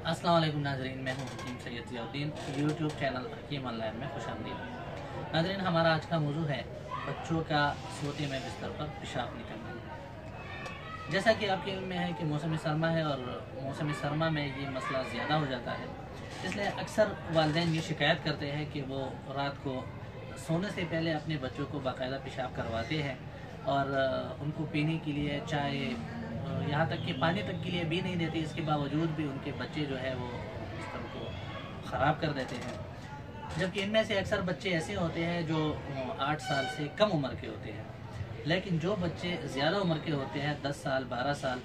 अस्सलाम वालेकुम नाजरीन, मैं हूं हकीम सैयद ज़ियाउद्दीन। यूट्यूब चैनल हकीम ऑनलाइन में खुशामदीद। नाजरीन, हमारा आज का मौजू है बच्चों का सोते में बिस्तर पर पेशाब निकलना। जैसा कि आपके इल्म में है कि मौसम सरमा है और मौसम सरमा में ये मसला ज़्यादा हो जाता है, इसलिए अक्सर वालिदैन ये शिकायत करते हैं कि वो रात को सोने से पहले अपने बच्चों को बाकायदा पेशाब करवाते हैं और उनको पीने के लिए चाय, यहाँ तक कि पानी तक के लिए भी नहीं देते। इसके बावजूद भी उनके बच्चे जो है वो बिस्तर को ख़राब कर देते हैं। जबकि इनमें से अक्सर बच्चे ऐसे होते हैं जो 8 साल से कम उम्र के होते हैं, लेकिन जो बच्चे ज़्यादा उम्र के होते हैं 10 साल 12 साल,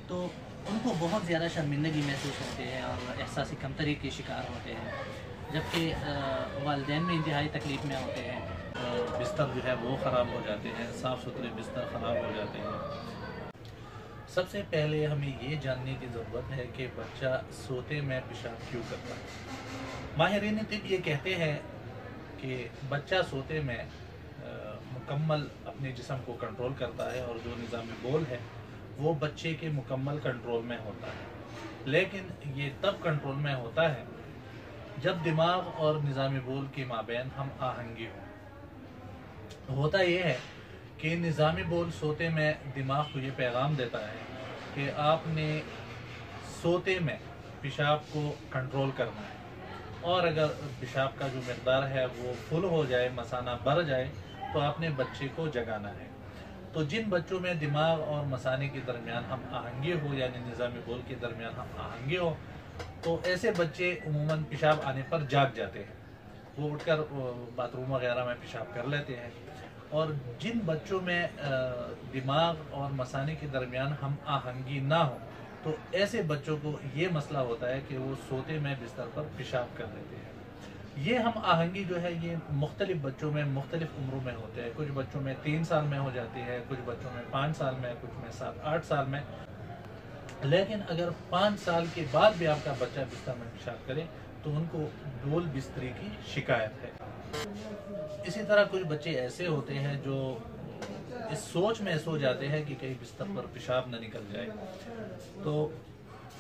तो उनको बहुत ज़्यादा शर्मिंदगी महसूस होते हैं और एहसासी कमतरी के शिकार होते हैं। जबकि वालिदैन में इंतहाई तकलीफ़ में होते हैं। बिस्तर जो है वो ख़राब हो जाते हैं, साफ़ सुथरे बिस्तर ख़राब हो जाते हैं। सबसे पहले हमें ये जानने की ज़रूरत है कि बच्चा सोते में पेशाब क्यों करता है। माहिरीन तिब ये कहते हैं कि बच्चा सोते में मुकम्मल अपने जिस्म को कंट्रोल करता है और जो निज़ामी बोल है वो बच्चे के मुकम्मल कंट्रोल में होता है, लेकिन ये तब कंट्रोल में होता है जब दिमाग और निज़ामी बोल के माबैन हम आहंगी हों। होता ये है कि निज़ामी बोल सोते में दिमाग को ये पैगाम देता है कि आपने सोते में पेशाब को कंट्रोल करना है, और अगर पेशाब का जो मकदार है वो फुल हो जाए, मसाना बढ़ जाए, तो आपने बच्चे को जगाना है। तो जिन बच्चों में दिमाग और मसाने के दरमियान हम आहंगी हो, यानी निज़ामी बोल के दरमियान हम आहंगी हो, तो ऐसे बच्चे उमूमन पेशाब आने पर जाग जाते हैं, वो उठकर बाथरूम वगैरह में पेशाब कर लेते हैं। और जिन बच्चों में दिमाग और मसाने के दरमियान हम आहंगी ना हो, तो ऐसे बच्चों को ये मसला होता है कि वो सोते में बिस्तर पर पेशाब कर लेते हैं। ये हम आहंगी जो है ये मुख्तलिफ बच्चों में मुख्तलिफ उम्रों में होते हैं। कुछ बच्चों में 3 साल में हो जाती है, कुछ बच्चों में 5 साल में, कुछ में 7-8 साल में। लेकिन अगर 5 साल के बाद भी आपका बच्चा बिस्तर में पेशाब करे तो उनको डोल बिस्तरी की शिकायत है। इसी तरह कुछ बच्चे ऐसे होते हैं जो इस सोच में सो जाते हैं कि कहीं बिस्तर पर पेशाब न निकल जाए, तो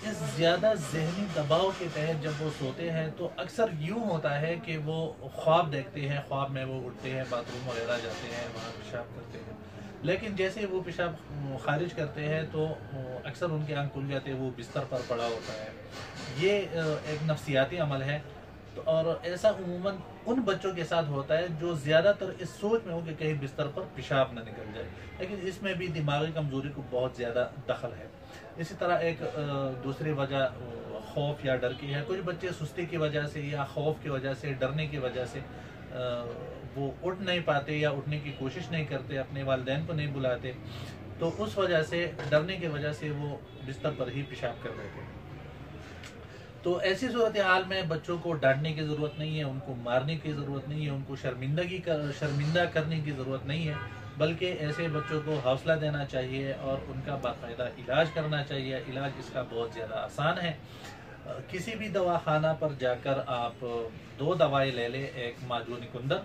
इस ज़्यादा ज़हनी दबाव के तहत जब वो सोते हैं तो अक्सर यूँ होता है कि वो ख्वाब देखते हैं, ख्वाब में वो उठते हैं, बाथरूम वगैरह जाते हैं, वहाँ पेशाब करते हैं, लेकिन जैसे वो पेशाब खारिज करते हैं तो अक्सर उनके आँख खुल जाते हैं, वो बिस्तर पर पड़ा होता है। ये एक नफ्सियाती अमल है। तो और ऐसा उमूमन उन बच्चों के साथ होता है जो ज़्यादातर इस सोच में हो कि कहीं बिस्तर पर पेशाब न निकल जाए, लेकिन इसमें भी दिमागी कमज़ोरी को बहुत ज़्यादा दखल है। इसी तरह एक दूसरी वजह खौफ या डर की है। कुछ बच्चे सुस्ती की वजह से या खौफ की वजह से, डरने की वजह से वो उठ नहीं पाते या उठने की कोशिश नहीं करते, अपने वालिदैन को नहीं बुलाते, तो उस वजह से, डरने की वजह से वो बिस्तर पर ही पेशाब कर देते हैं। तो ऐसी सूरत हाल में बच्चों को डांटने की ज़रूरत नहीं है, उनको मारने की ज़रूरत नहीं है, उनको शर्मिंदा करने की ज़रूरत नहीं है, बल्कि ऐसे बच्चों को हौसला देना चाहिए और उनका बाकायदा इलाज करना चाहिए। इलाज इसका बहुत ज़्यादा आसान है। किसी भी दवाखाना पर जाकर आप 2 दवाएं ले लें, एक माजून कुंदर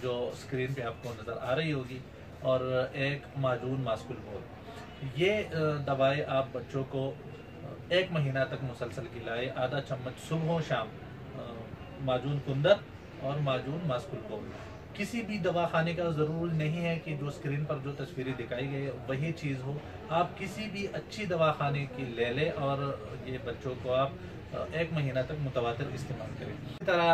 जो स्क्रीन पे आपको नज़र आ रही होगी और एक माजून मास्कुल। ये दवाएं आप बच्चों को 1 महीना तक मुसलसल खिलाए। आधा चम्मच सुबह शाम माजून कुंदर और माजून मास्कुल। किसी भी दवाखाने का ज़रूरी नहीं है कि जो स्क्रीन पर जो तस्वीरें दिखाई गई वही चीज़ हो, आप किसी भी अच्छी दवाखाने की ले लें और ये बच्चों को आप 1 महीना तक मुतवातिर इस्तेमाल करें। इसी तरह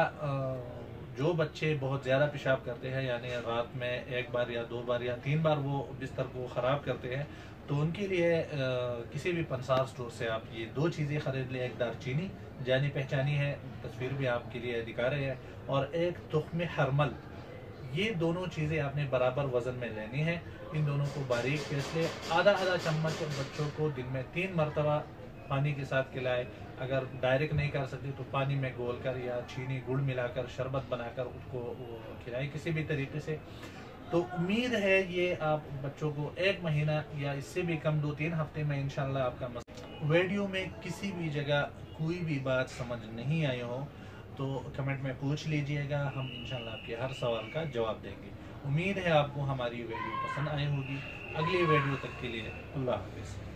जो बच्चे बहुत ज़्यादा पेशाब करते हैं, यानी रात में 1 बार या 2 बार या 3 बार वो बिस्तर को ख़राब करते हैं, तो उनके लिए किसी भी पंसार स्टोर से आप ये 2 चीज़ें ख़रीद लें। एक दारचीनी जानी पहचानी है, तस्वीर भी आपके लिए दिखा रहे हैं, और एक तुख्म हरमल। ये दोनों चीज़ें आपने बराबर वज़न में लेनी है। इन दोनों को बारीक पीस ले, आधा चम्मच बच्चों को दिन में 3 मरतबा पानी के साथ खिलाए। अगर डायरेक्ट नहीं कर सकते तो पानी में घोल कर या चीनी गुड़ मिलाकर शरबत बनाकर उसको खिलाएं किसी भी तरीके से। तो उम्मीद है ये आप बच्चों को 1 महीना या इससे भी कम 2-3 हफ्ते में इंशाल्लाह आपका वीडियो में किसी भी जगह कोई भी बात समझ नहीं आई हो तो कमेंट में पूछ लीजिएगा, हम इंशाल्लाह आपके हर सवाल का जवाब देंगे। उम्मीद है आपको हमारी वीडियो पसंद आई होगी। अगली वीडियो तक के लिए अल्लाह हाफिज़।